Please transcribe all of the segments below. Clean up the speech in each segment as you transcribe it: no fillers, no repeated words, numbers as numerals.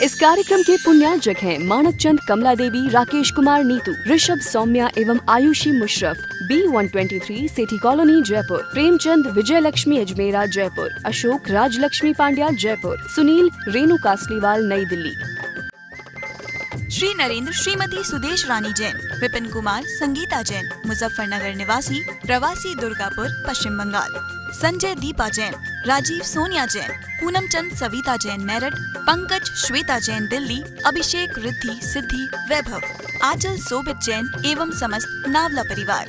इस कार्यक्रम के पुण्यार्जक हैं मानक चंद, कमला देवी, राकेश कुमार नीतू, ऋषभ, सौम्या एवं आयुषी मुशरफ, B123 सेठी कॉलोनी जयपुर, प्रेमचंद, विजय लक्ष्मी अजमेरा जयपुर, अशोक, राजलक्ष्मी पांड्या जयपुर, सुनील, रेणु कासलीवाल नई दिल्ली। श्री नरेंद्र, श्रीमती सुदेश रानी जैन, विपिन कुमार, संगीता जैन, मुजफ्फरनगर निवासी, प्रवासी दुर्गापुर, पश्चिम बंगाल, संजय दीपा जैन, राजीव सोनिया जैन, पूनम चंद सविता जैन मेरठ, पंकज श्वेता जैन दिल्ली, अभिषेक रिद्धि सिद्धि वैभव, आंचल सोबित जैन एवं समस्त नावला परिवार।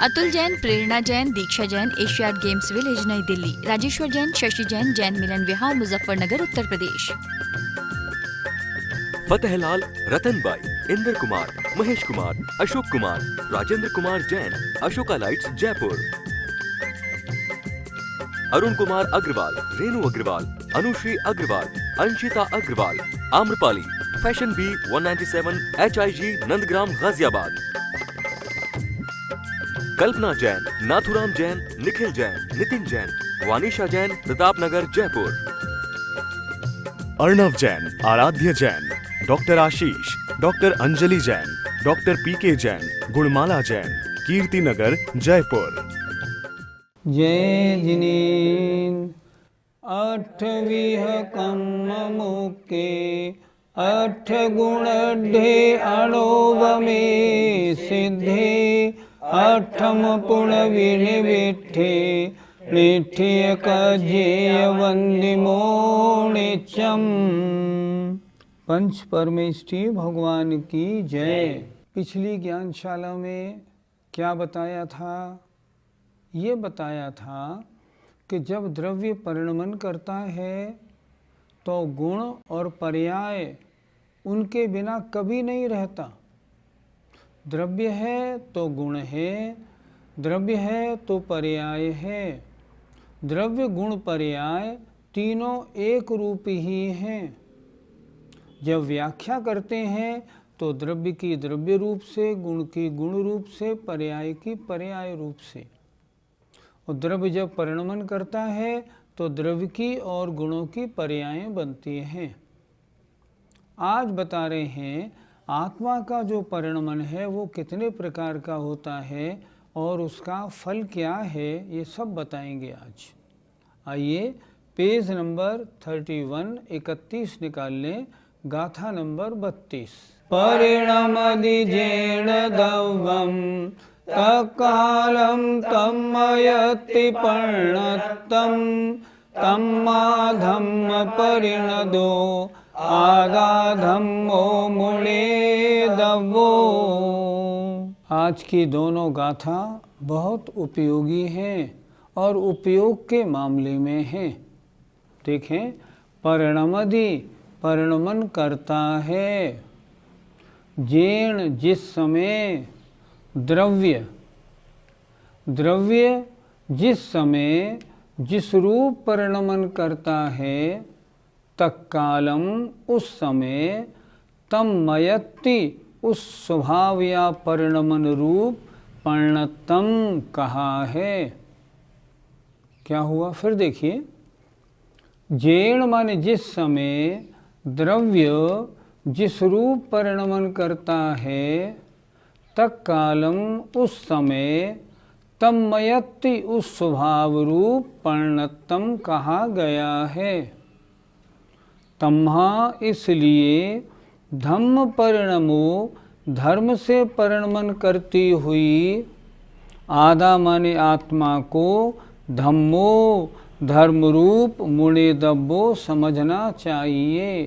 Atul Jain, Prerna Jain, Diksha Jain, Asiad Games Village New Delhi, Rajeshwar Jain, Shashi Jain, Jain Milan Vihar Muzaffarnagar Uttar Pradesh. Fatehlal, Ratanbai, Indra Kumar, Mahesh Kumar, Ashok Kumar, Rajendra Kumar Jain, Ashoka Lights Jaipur, Arun Kumar Agarwal, Renu Agarwal, Anushree Agarwal, Anshita Agarwal, Amrapali, Fashion B 197 HIG Nandgram Ghaziabad, Kalpana Jain, Nathuram Jain, Nikhil Jain, Nitin Jain, Vanisha Jain, Pratapnagar Jaipur, Arnav Jain, आराध्य Jain, doctor Ashish, doctor Anjali Jain, doctor PK Jain, Gunmala Jain, Kirtinagar Jaipur. जय जिनेन अठविह कम्म मुके अठ गुण ढे अणोवमे सिद्धे अठम पुण विनिविठे निठिय कजेय वंदिमो निचम। पंच परमेष्ठी भगवान की जय। पिछली ज्ञानशाला में क्या बताया था? ये बताया था कि जब द्रव्य परिणमन करता है तो गुण और पर्याय उनके बिना कभी नहीं रहता। द्रव्य है तो गुण है, द्रव्य है तो पर्याय है। द्रव्य गुण पर्याय तीनों एक रूप ही हैं। जब व्याख्या करते हैं तो द्रव्य की द्रव्य रूप से, गुण की गुण रूप से, पर्याय की पर्याय रूप से। और द्रव्य जब परिणमन करता है तो द्रव्य की और गुणों की पर्याय बनती हैं। आज बता रहे हैं आत्मा का जो परिणमन है वो कितने प्रकार का होता है और उसका फल क्या है, ये सब बताएंगे आज। आइए पेज नंबर 31 निकाल लें, गाथा नंबर 32। परिणमदिजेण दव्वम तत्कालं तन्मयति पर्णत्तं तन्माधम्म परिणदो आदाधम्मो मुने दव्वो। आज की दोनों गाथा बहुत उपयोगी हैं और उपयोग के मामले में हैं। देखें, परिणमदि परिणमन करता है, जेण जिस समय, द्रव्य द्रव्य जिस समय जिस रूप परिणमन करता है, तत्कालम उस समय, तन्मयति उस स्वभाव या परिणमन रूप, परिणतम कहा है। क्या हुआ फिर देखिए, जेण माने जिस समय, द्रव्य जिस रूप परिणमन करता है, तत्कालम उस समय, तन्मयति उस स्वभाव रूप, परिणतम कहा गया है। तम्हा इसलिए, धम्म परिणमो धर्म से परिणमन करती हुई, आदा माने आत्मा को, धम्मो धर्म रूप, मुने दब्बो समझना चाहिए।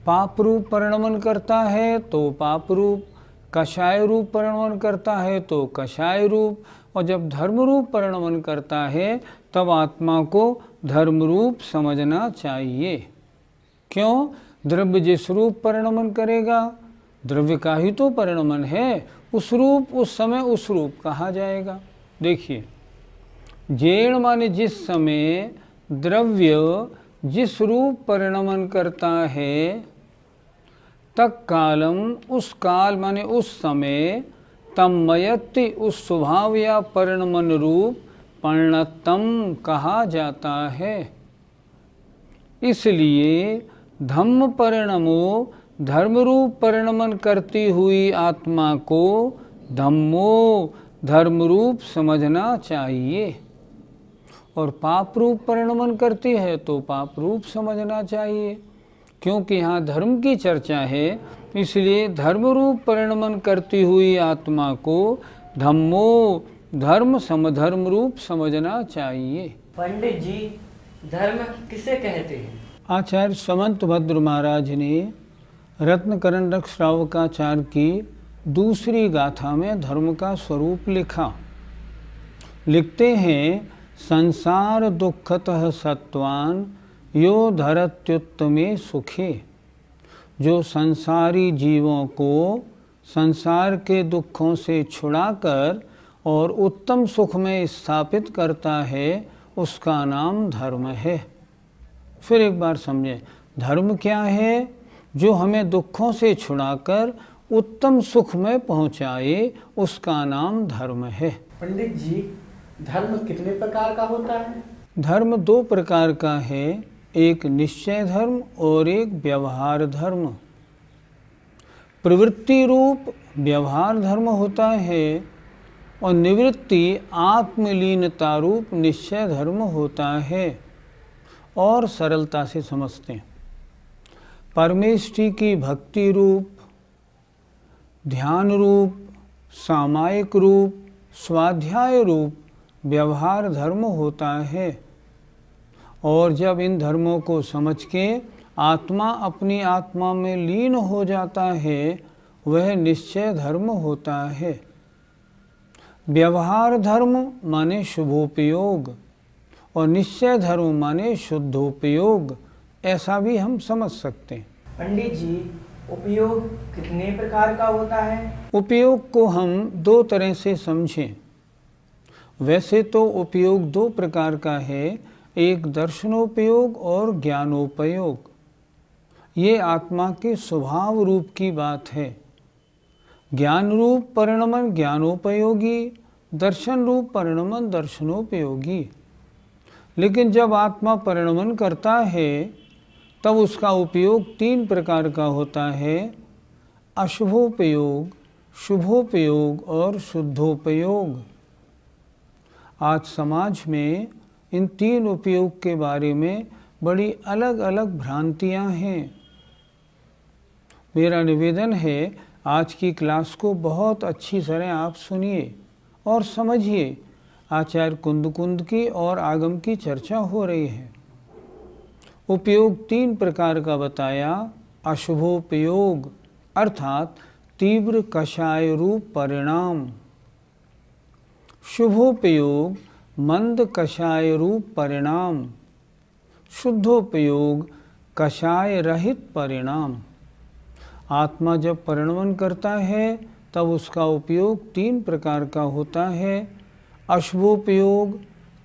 पाप रूप परिणमन करता है तो पाप रूप, कषाय रूप परिणमन करता है तो कषाय रूप, और जब धर्म रूप परिणमन करता है तब आत्मा को धर्म रूप समझना चाहिए। क्यों? द्रव्य जिस रूप परिणमन करेगा, द्रव्य का ही तो परिणमन है, उस रूप उस समय उस रूप कहा जाएगा। देखिए, जेण माने जिस समय, द्रव्य जिस रूप परिणमन करता है, तत्कालम उस काल माने उस समय, तन्मयति उस स्वभाव या परिणमन रूप, परिणतम कहा जाता है। इसलिए धम्म परिणमो, धर्मरूप परिणमन करती हुई आत्मा को धम्मो, धर्मरूप समझना चाहिए, और पाप रूप परिणमन करती है तो पाप रूप समझना चाहिए। क्योंकि यहाँ धर्म की चर्चा है, इसलिए धर्म रूप परिणमन करती हुई आत्मा को धम्मो, धर्म समधर्म रूप समझना चाहिए। पंडित जी, धर्म किसे कहते हैं? आचार्य समंत भद्र महाराज ने रत्नकरंडक श्रावकाचार्य की दूसरी गाथा में धर्म का स्वरूप लिखा। लिखते हैं, संसार दुखतः सत्वान यो धरत्युत्तमे सुखे। जो संसारी जीवों को संसार के दुखों से छुड़ाकर और उत्तम सुख में स्थापित करता है, उसका नाम धर्म है। फिर एक बार समझें, धर्म क्या है? जो हमें दुखों से छुड़ाकर उत्तम सुख में पहुंचाए, उसका नाम धर्म है। पंडित जी, धर्म कितने प्रकार का होता है? धर्म दो प्रकार का है, एक निश्चय धर्म और एक व्यवहार धर्म। प्रवृत्ति रूप व्यवहार धर्म होता है और निवृत्ति आत्मलीनता रूप निश्चय धर्म होता है। और सरलता से समझते हैं, परमेष्ठी की भक्ति रूप, ध्यान रूप, सामायिक रूप, स्वाध्याय रूप व्यवहार धर्म होता है। और जब इन धर्मों को समझ के आत्मा अपनी आत्मा में लीन हो जाता है, वह निश्चय धर्म होता है। व्यवहार धर्म माने शुभोपयोग और निश्चय धर्म माने शुद्धोपयोग, ऐसा भी हम समझ सकते हैं। पंडित जी, उपयोग कितने प्रकार का होता है? उपयोग को हम दो तरह से समझें। वैसे तो उपयोग दो प्रकार का है, एक दर्शनोपयोग और ज्ञानोपयोग। ये आत्मा के स्वभाव रूप की बात है। ज्ञान रूप परिणमन ज्ञानोपयोगी, दर्शन रूप परिणमन दर्शनोपयोगी। लेकिन जब आत्मा परिणमन करता है, तब उसका उपयोग तीन प्रकार का होता है, अशुभोपयोग, शुभोपयोग और शुद्धोपयोग। आज समाज में इन तीन उपयोग के बारे में बड़ी अलग अलग भ्रांतियां हैं। मेरा निवेदन है, आज की क्लास को बहुत अच्छी तरह आप सुनिए और समझिए। आचार्य कुंद की और आगम की चर्चा हो रही है। उपयोग तीन प्रकार का बताया। अशुभोपयोग अर्थात तीव्र कषाय रूप परिणाम, शुभोपयोग मंद कषाय रूप परिणाम, शुद्धोपयोग कषाय रहित परिणाम। आत्मा जब परिणमन करता है, तब उसका उपयोग तीन प्रकार का होता है। अशुभोपयोग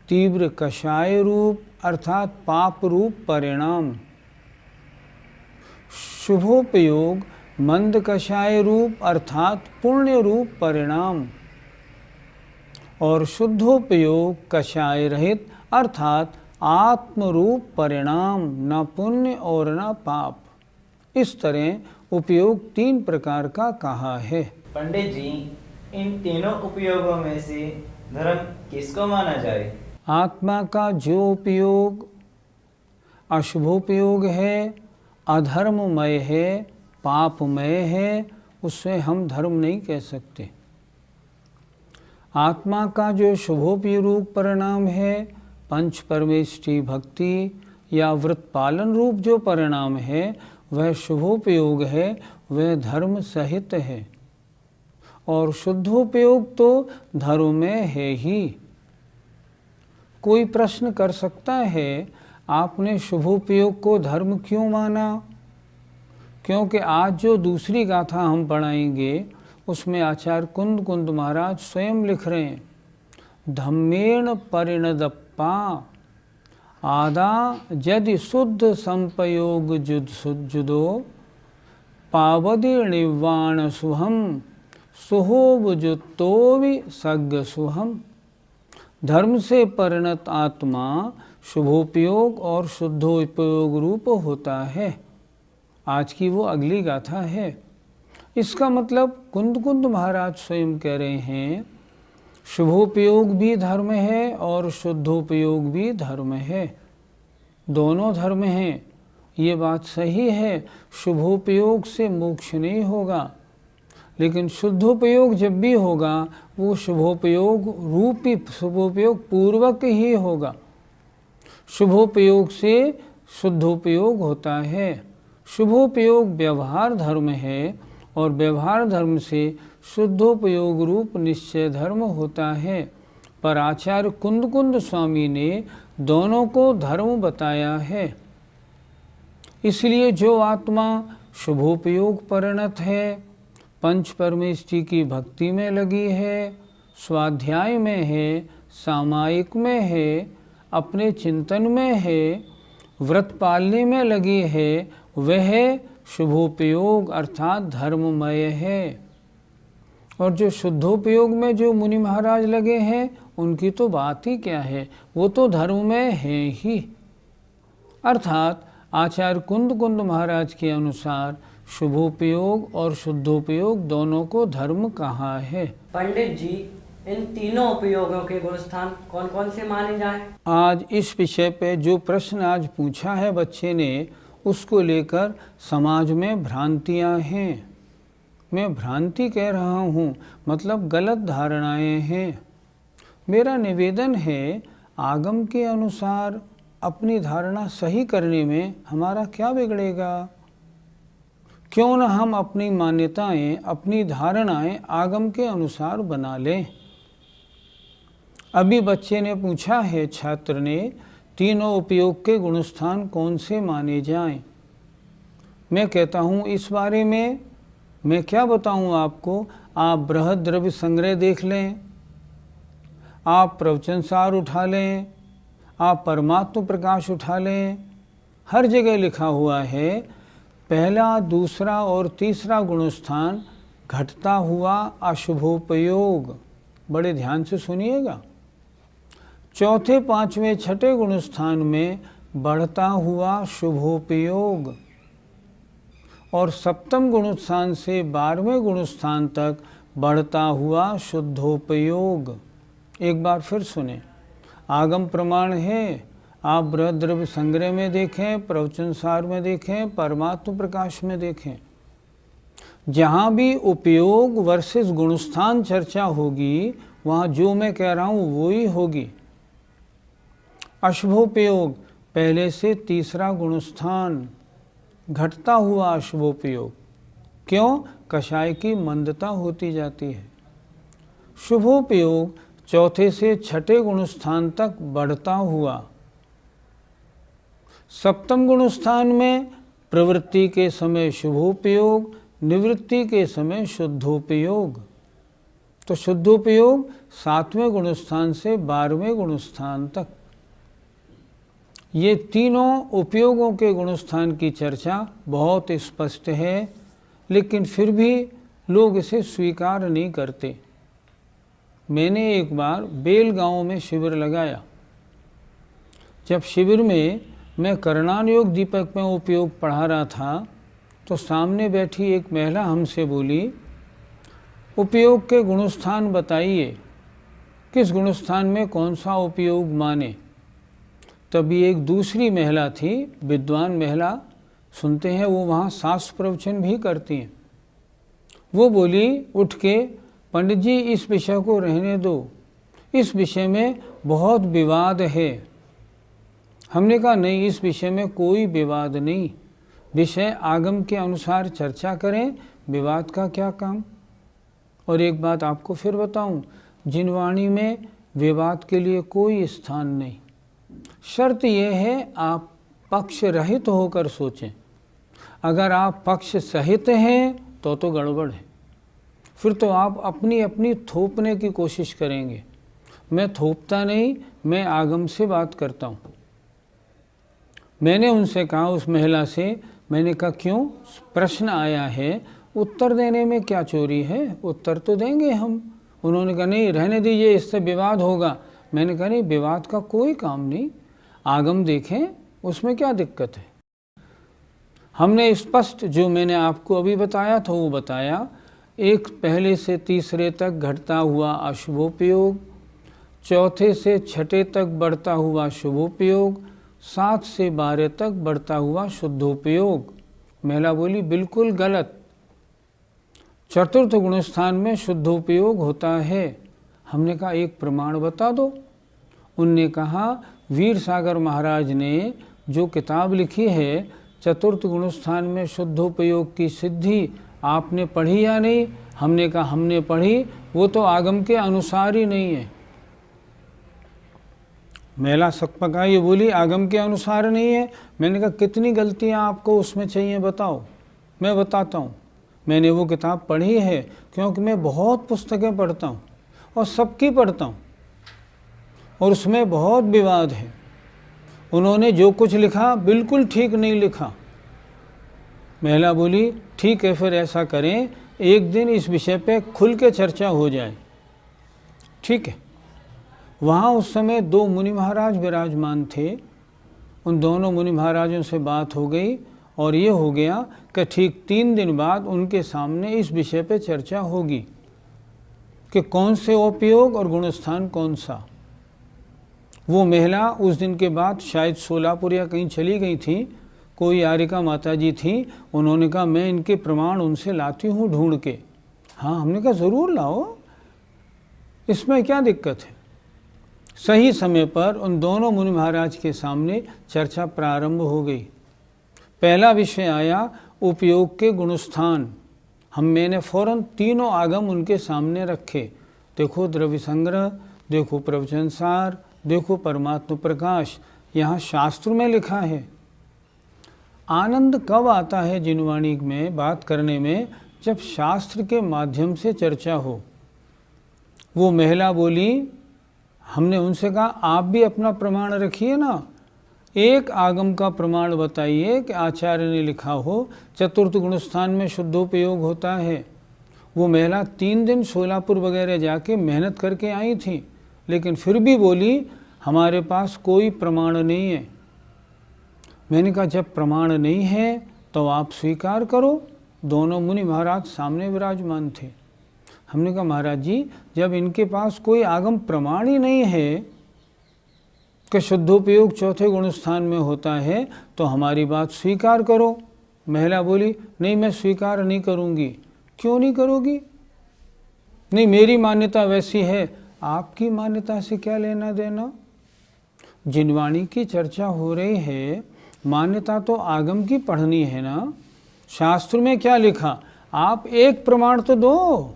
तीव्र कषाय रूप अर्थात पाप रूप परिणाम, शुभोपयोग मंद कषाय रूप अर्थात पुण्य रूप परिणाम, और शुद्धोपयोग कषाय रहित अर्थात आत्म रूप परिणाम, न पुण्य और न पाप। इस तरह उपयोग तीन प्रकार का कहा है। पंडित जी, इन तीनों उपयोगों में से धर्म किसको माना जाए? आत्मा का जो उपयोग अशुभोपयोग है, अधर्ममय है, पापमय है, उससे हम धर्म नहीं कह सकते। आत्मा का जो शुभोपयोग परिणाम है, पंच परमेष्ठी भक्ति या व्रत पालन रूप जो परिणाम है, वह शुभोपयोग है, वह धर्म सहित है। और शुद्धोपयोग तो धर्म में है ही। कोई प्रश्न कर सकता है, आपने शुभोपयोग को धर्म क्यों माना? क्योंकि आज जो दूसरी गाथा हम पढ़ाएंगे, उसमें आचार्य कुंद महाराज स्वयं लिख रहे हैं, धम्मेण परिणदप्पा आदा यदि शुद्ध संपयोग जुदो पावदि निर्वाण सुहम सुहोबजुत्तोवि सग्ग सुहम। धर्म से परिणत आत्मा शुभोपयोग और शुद्धोपयोग रूप होता है। आज की वो अगली गाथा है। इसका मतलब कुंद महाराज स्वयं कह रहे हैं शुभोपयोग भी धर्म है और शुद्धोपयोग भी धर्म है, दोनों धर्म हैं। ये बात सही है, शुभोपयोग से मोक्ष नहीं होगा, लेकिन शुद्धोपयोग जब भी होगा वो शुभोपयोग रूपी शुभोपयोग पूर्वक ही होगा। शुभोपयोग से शुद्धोपयोग होता है। शुभोपयोग व्यवहार धर्म है और व्यवहार धर्म से शुद्धोपयोग रूप निश्चय धर्म होता है। पर आचार्य कुंद स्वामी ने दोनों को धर्म बताया है। इसलिए जो आत्मा शुभोपयोग परिणत है, पंच परमेष्टि की भक्ति में लगी है, स्वाध्याय में है, सामायिक में है, अपने चिंतन में है, व्रत पालने में लगी है, वह शुभोपयोग अर्थात धर्ममय है। और जो शुद्धोपयोग में जो मुनि महाराज लगे हैं उनकी तो बात ही क्या है, वो तो धर्ममय है ही। अर्थात आचार्य कुंद महाराज के अनुसार शुभोपयोग और शुद्धोपयोग दोनों को धर्म कहा है। पंडित जी, इन तीनों उपयोगों के गुणस्थान कौन कौन से माने जाएं? आज इस विषय पे जो प्रश्न आज पूछा है बच्चे ने, उसको लेकर समाज में भ्रांतियां हैं। मैं भ्रांति कह रहा हूँ, मतलब गलत धारणाएं हैं। मेरा निवेदन है, आगम के अनुसार अपनी धारणा सही करने में हमारा क्या बिगड़ेगा? क्यों न हम अपनी मान्यताएं, अपनी धारणाएं आगम के अनुसार बना लें। अभी बच्चे ने पूछा है, छात्र ने, तीनों उपयोग के गुणस्थान कौन से माने जाएं? मैं कहता हूँ इस बारे में मैं क्या बताऊँ आपको। आप बृहद द्रव्य संग्रह देख लें, आप प्रवचन सार उठा लें, आप परमात्म प्रकाश उठा लें, हर जगह लिखा हुआ है पहला, दूसरा और तीसरा गुणस्थान घटता हुआ अशुभोपयोग। बड़े ध्यान से सुनिएगा। चौथे, पांचवें, छठे गुणस्थान में बढ़ता हुआ शुभोपयोग और सप्तम गुणस्थान से 12वें गुणस्थान तक बढ़ता हुआ शुद्धोपयोग। एक बार फिर सुने, आगम प्रमाण है। आप बृहद द्रव्य संग्रह में देखें, प्रवचन सार में देखें, परमात्म प्रकाश में देखें, जहाँ भी उपयोग वर्सेस गुणस्थान चर्चा होगी वहाँ जो मैं कह रहा हूँ वो ही होगी। अशुभोपयोग पहले से तीसरा गुणस्थान, घटता हुआ अशुभोपयोग। क्यों? कषाय की मंदता होती जाती है। शुभोपयोग चौथे से छठे गुणस्थान तक बढ़ता हुआ। सप्तम गुणस्थान में प्रवृत्ति के समय शुभोपयोग, निवृत्ति के समय शुद्धोपयोग। तो शुद्धोपयोग 7वें गुणस्थान से 12वें गुणस्थान तक। ये तीनों उपयोगों के गुणस्थान की चर्चा बहुत स्पष्ट है, लेकिन फिर भी लोग इसे स्वीकार नहीं करते। मैंने एक बार बेलगांव में शिविर लगाया। जब शिविर में मैं करणान योग दीपक में उपयोग पढ़ा रहा था तो सामने बैठी एक महिला हमसे बोली, उपयोग के गुणस्थान बताइए, किस गुणस्थान में कौन सा उपयोग माने। तभी एक दूसरी महिला थी, विद्वान महिला, सुनते हैं वो वहाँ शास्त्र प्रवचन भी करती हैं। वो बोली उठ के, पंडित जी इस विषय को रहने दो, इस विषय में बहुत विवाद है। हमने कहा नहीं, इस विषय में कोई विवाद नहीं, विषय आगम के अनुसार चर्चा करें, विवाद का क्या काम। और एक बात आपको फिर बताऊं, जिनवाणी में विवाद के लिए कोई स्थान नहीं। शर्त यह है आप पक्ष रहित होकर सोचें। अगर आप पक्ष सहित हैं तो गड़बड़ है, फिर तो आप अपनी अपनी थोपने की कोशिश करेंगे। मैं थोपता नहीं, मैं आगम से बात करता हूँ। मैंने उनसे कहा, उस महिला से, मैंने कहा क्यों, प्रश्न आया है, उत्तर देने में क्या चोरी है, उत्तर तो देंगे हम। उन्होंने कहा नहीं रहने दीजिए, इससे विवाद होगा। मैंने कहा नहीं, विवाद का कोई काम नहीं। आगम देखें, उसमें क्या दिक्कत है। हमने स्पष्ट जो मैंने आपको अभी बताया था वो बताया। एक पहले से तीसरे तक घटता हुआ अशुभोपयोग, चौथे से छठे तक बढ़ता हुआ शुभोपयोग, 7 से 12 तक बढ़ता हुआ शुद्धोपयोग। महिला बोली बिल्कुल गलत, चतुर्थ गुणस्थान में शुद्धोपयोग होता है। हमने कहा एक प्रमाण बता दो। उनने कहा वीर सागर महाराज ने जो किताब लिखी है चतुर्थ गुणस्थान में शुद्धोपयोग की सिद्धि, आपने पढ़ी या नहीं। हमने कहा हमने पढ़ी, वो तो आगम के अनुसार ही नहीं है। महिला सकपका ये बोली आगम के अनुसार नहीं है। मैंने कहा कितनी गलतियां आपको उसमें चाहिए बताओ, मैं बताता हूँ। मैंने वो किताब पढ़ी है क्योंकि मैं बहुत पुस्तकें पढ़ता हूँ और सबकी पढ़ता हूँ, और उसमें बहुत विवाद है। उन्होंने जो कुछ लिखा बिल्कुल ठीक नहीं लिखा। महिला बोली ठीक है, फिर ऐसा करें एक दिन इस विषय पे खुल के चर्चा हो जाए। ठीक है। वहाँ उस समय 2 मुनि महाराज विराजमान थे। उन दोनों मुनि महाराजों से बात हो गई और ये हो गया कि ठीक 3 दिन बाद उनके सामने इस विषय पे चर्चा होगी कि कौन से उपयोग और गुणस्थान कौन सा। वो महिला उस दिन के बाद शायद सोलापुर या कहीं चली गई थी, कोई यारिका माता जी थी। उन्होंने कहा मैं इनके प्रमाण उनसे लाती हूँ ढूंढ के। हाँ, हमने कहा ज़रूर लाओ, इसमें क्या दिक्कत है। सही समय पर उन दोनों मुनि महाराज के सामने चर्चा प्रारंभ हो गई। पहला विषय आया उपयोग के गुणस्थान। मैंने फौरन तीनों आगम उनके सामने रखे। देखो द्रव्य संग्रह, देखो प्रवचन सार, देखो परमात्म प्रकाश। यहाँ शास्त्र में लिखा है। आनंद कब आता है जिनवाणी में बात करने में, जब शास्त्र के माध्यम से चर्चा हो। वो महिला बोली, हमने उनसे कहा आप भी अपना प्रमाण रखिए ना, एक आगम का प्रमाण बताइए कि आचार्य ने लिखा हो चतुर्थ गुणस्थान में शुद्धोपयोग होता है। वो महिला 3 दिन सोलापुर वगैरह जाके मेहनत करके आई थी, लेकिन फिर भी बोली हमारे पास कोई प्रमाण नहीं है। मैंने कहा जब प्रमाण नहीं है तो आप स्वीकार करो। दोनों मुनि महाराज सामने विराजमान थे। हमने कहा महाराज जी, जब इनके पास कोई आगम प्रमाण ही नहीं है कि शुद्धोपयोग चौथे गुणस्थान में होता है, तो हमारी बात स्वीकार करो। महिला बोली नहीं, मैं स्वीकार नहीं करूँगी। क्यों नहीं करोगी? नहीं, मेरी मान्यता वैसी है। आपकी मान्यता से क्या लेना देना। जिनवाणी की चर्चा हो रही है, मान्यता तो आगम की पढ़नी है ना। शास्त्र में क्या लिखा, आप एक प्रमाण तो दो।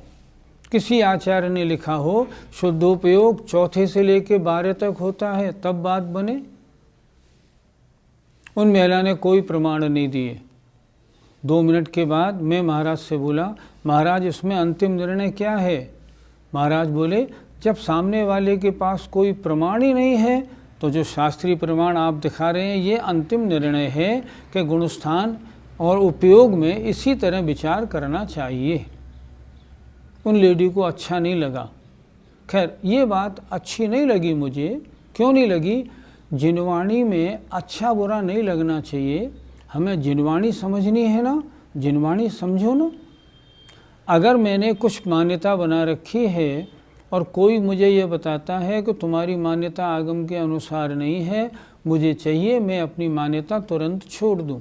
किसी आचार्य ने लिखा हो शुद्धोपयोग चौथे से लेके 12 तक होता है, तब बात बने। उन महिला ने कोई प्रमाण नहीं दिए। 2 मिनट के बाद मैं महाराज से बोला, महाराज इसमें अंतिम निर्णय क्या है। महाराज बोले जब सामने वाले के पास कोई प्रमाण ही नहीं है, तो जो शास्त्रीय प्रमाण आप दिखा रहे हैं ये अंतिम निर्णय है कि गुणस्थान और उपयोग में इसी तरह विचार करना चाहिए। उन लेडी को अच्छा नहीं लगा। खैर ये बात अच्छी नहीं लगी मुझे। क्यों नहीं लगी? जिनवाणी में अच्छा बुरा नहीं लगना चाहिए। हमें जिनवाणी समझनी है ना, जिनवाणी समझो ना। अगर मैंने कुछ मान्यता बना रखी है और कोई मुझे ये बताता है कि तुम्हारी मान्यता आगम के अनुसार नहीं है, मुझे चाहिए मैं अपनी मान्यता तुरंत छोड़ दूं।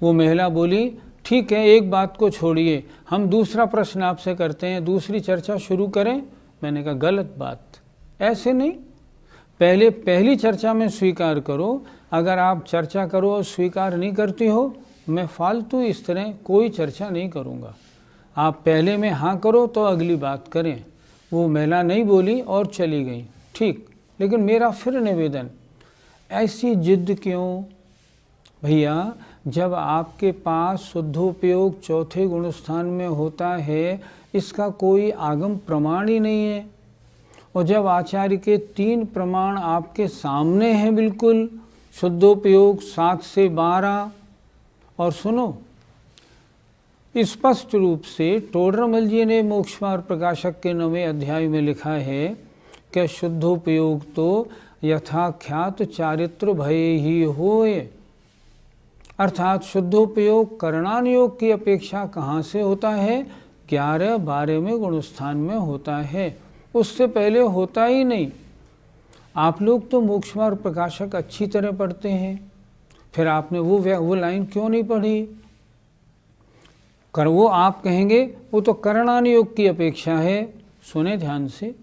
वो महिला बोली ठीक है, एक बात को छोड़िए, हम दूसरा प्रश्न आपसे करते हैं, दूसरी चर्चा शुरू करें। मैंने कहा गलत बात, ऐसे नहीं। पहले पहली चर्चा में स्वीकार करो। अगर आप चर्चा करो और स्वीकार नहीं करती हो, मैं फालतू इस तरह कोई चर्चा नहीं करूँगा। आप पहले में हाँ करो तो अगली बात करें। वो महिला नहीं बोली और चली गई। ठीक, लेकिन मेरा फिर निवेदन, ऐसी जिद क्यों भैया? जब आपके पास शुद्धोपयोग चौथे गुणस्थान में होता है, इसका कोई आगम प्रमाण ही नहीं है, और जब आचार्य के 3 प्रमाण आपके सामने हैं बिल्कुल, शुद्धोपयोग 7 से 12, और सुनो स्पष्ट रूप से टोडरमल जी ने मोक्षमार्ग प्रकाशक के 9वें अध्याय में लिखा है कि शुद्धोपयोग तो यथाख्यात चारित्र भय ही होय। अर्थात शुद्धोपयोग करणान योग की अपेक्षा कहाँ से होता है? 11-12 में गुणस्थान में होता है, उससे पहले होता ही नहीं। आप लोग तो मोक्ष मार्ग प्रकाशक अच्छी तरह पढ़ते हैं, फिर आपने वो लाइन क्यों नहीं पढ़ी? वो आप कहेंगे वो तो करणान योग की अपेक्षा है। सुने ध्यान से,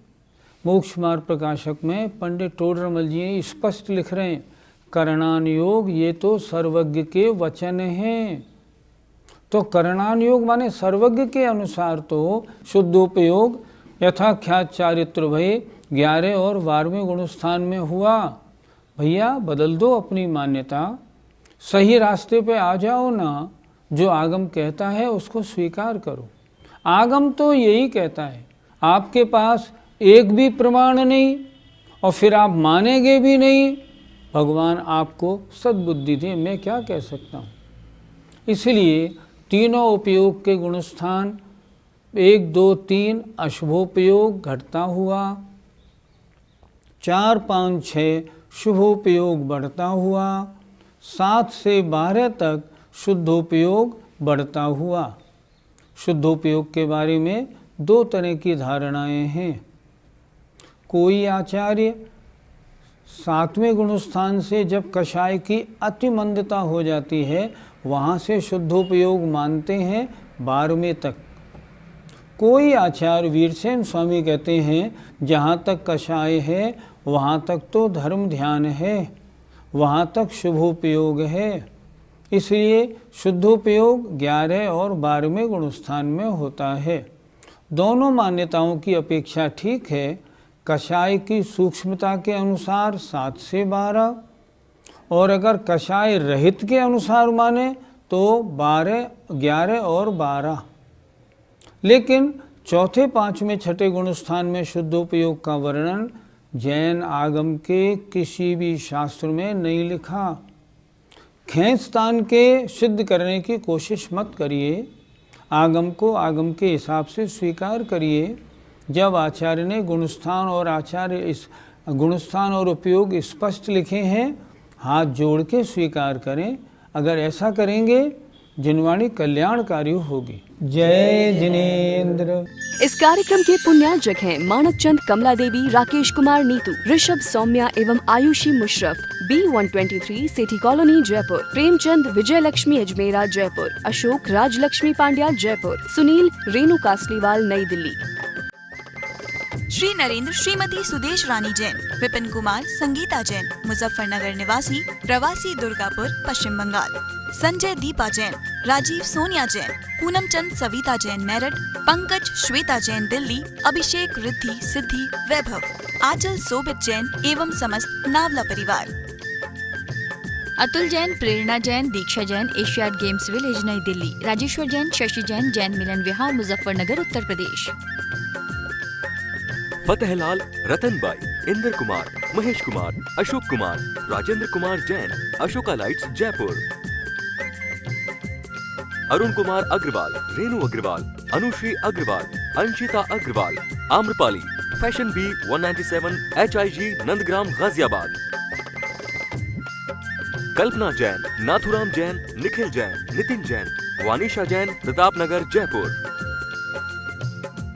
मोक्ष मार्ग प्रकाशक में पंडित टोडरमल जी स्पष्ट लिख रहे हैं, करणान योग ये तो सर्वज्ञ के वचन हैं। तो करणान योग माने सर्वज्ञ के अनुसार तो शुद्धोपयोग यथाख्यात चारित्र भय 11 और 12वें गुणस्थान में हुआ। भैया बदल दो अपनी मान्यता, सही रास्ते पे आ जाओ ना। जो आगम कहता है उसको स्वीकार करो। आगम तो यही कहता है, आपके पास एक भी प्रमाण नहीं और फिर आप मानेंगे भी नहीं। भगवान आपको सद्बुद्धि दे, मैं क्या कह सकता हूँ। इसलिए तीनों उपयोग के गुणस्थान 1, 2, 3 अशुभोपयोग घटता हुआ, 4, 5, 6 शुभोपयोग बढ़ता हुआ, 7 से 12 तक शुद्धोपयोग बढ़ता हुआ। शुद्धोपयोग के बारे में 2 तरह की धारणाएं हैं। कोई आचार्य 7वें गुणस्थान से जब कषाय की अति मंदता हो जाती है वहाँ से शुद्धोपयोग मानते हैं 12वें तक। कोई आचार्य वीरसेन स्वामी कहते हैं जहाँ तक कषाय है वहाँ तक तो धर्म ध्यान है, वहाँ तक शुभोपयोग है। इसलिए शुद्धोपयोग 11 और 12वें गुणस्थान में होता है। दोनों मान्यताओं की अपेक्षा ठीक है। कषाय की सूक्ष्मता के अनुसार 7 से 12, और अगर कषाय रहित के अनुसार माने तो 12, 11 और 12। लेकिन चौथे, 5वें, 6ठे गुणस्थान में शुद्धोपयोग का वर्णन जैन आगम के किसी भी शास्त्र में नहीं लिखा। खींचतान के सिद्ध करने की कोशिश मत करिए, आगम को आगम के हिसाब से स्वीकार करिए। जब आचार्य ने गुणस्थान और उपयोग स्पष्ट लिखे हैं, हाथ जोड़ के स्वीकार करें। अगर ऐसा करेंगे जिनवाणी कल्याणकारी होगी। जय जिनेन्द्र। इस कार्यक्रम के पुण्यार्जक हैं मानक चंद, कमला देवी, राकेश कुमार नीतू, ऋषभ सौम्या एवं आयुषी मुशरफ, B123 सेठी कॉलोनी जयपुर, प्रेमचंद विजय लक्ष्मी अजमेरा जयपुर, अशोक राजलक्ष्मी पांड्या जयपुर, सुनील रेणु कासलीवाल नई दिल्ली। श्री नरेंद्र श्रीमती सुदेश रानी जैन, विपिन कुमार संगीता जैन, मुजफ्फरनगर निवासी, प्रवासी दुर्गापुर पश्चिम बंगाल। संजय दीपा जैन, राजीव सोनिया जैन, पूनम चंद सविता जैन मेरठ, पंकज श्वेता जैन दिल्ली, अभिषेक रिद्धि सिद्धि वैभव, आंचल सोबित जैन एवं समस्त नावला परिवार। Atul Jain, Prerna Jain, Diksha Jain, Asiad Games Village New Delhi. Rajeshwar Jain, Shashi Jain, Jain Milan Vihar Muzaffarnagar Uttar Pradesh. Fatehlal, Ratanbai, Indra Kumar, Mahesh Kumar, Ashok Kumar, Rajendra Kumar Jain, Ashoka Lights Jaipur. Arun Kumar Agarwal, Renu Agarwal, Anushree Agarwal, Anshita Agarwal, Amrapali, Fashion B 197 HIG Nandgram Ghaziabad. Kalpana Jain, Nathuram Jain, Nikhil Jain, Nitin Jain, Vanisha Jain, Pratapnagar Jaipur.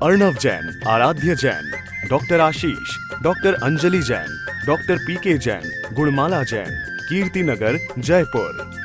Arnav Jain, आराध्य Jain, doctor Ashish, doctor Anjali Jain, doctor PK Jain, Gunmala Jain, Kirti Nagar Jaipur.